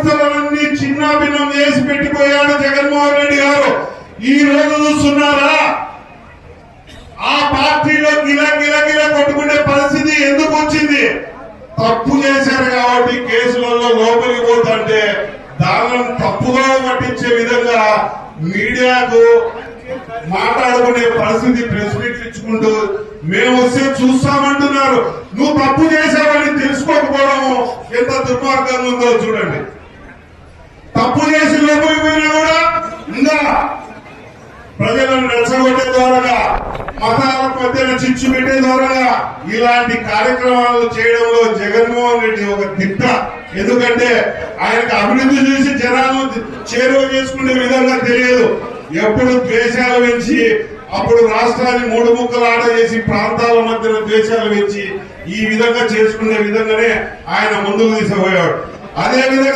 వ్యవస్థలన్నీ చిన్నాభిన్నం చేసి పెట్టిపోయాడు జగన్మోహన్ రెడ్డి గారు. ఈ రోజు చూస్తున్నారా ఆ పార్టీలో గిల కొట్టుకునే పరిస్థితి ఎందుకు వచ్చింది? తప్పు చేశారు కాబట్టి కేసులలో లోపలికి పోతుంటే దానిని తప్పుగా పట్టించే విధంగా మీడియాకు మాట్లాడుకునే పరిస్థితి ప్రెస్ మీట్లు ఇచ్చుకుంటూ మేము వస్తే చూస్తామంటున్నారు. నువ్వు తప్పు చేశావని తెలుసుకోకపోవడం ఎంత దుర్మార్గంగా ఉందో చూడండి. తప్పు చేసి లోపలికి పోయినా కూడా ఇంకా ప్రజలను రెచ్చగొట్టే ద్వారా, మతాల మధ్యన చిచ్చు పెట్టే ద్వారా ఇలాంటి కార్యక్రమాలు చేయడంలో జగన్మోహన్ రెడ్డి ఒక దిట్ట. ఎందుకంటే ఆయనకు అభివృద్ధి చూసి జనాలను చేరువ చేసుకునే విధంగా తెలియదు. ఎప్పుడు ద్వేషాలు పెంచి అప్పుడు రాష్ట్రాన్ని మూడు ముక్కలు ఆట చేసి ప్రాంతాల మధ్యన ద్వేషాలు పెంచి ఈ విధంగా చేసుకునే విధంగానే ఆయన ముందుకు తీసుకుపోయాడు. అదే విధంగా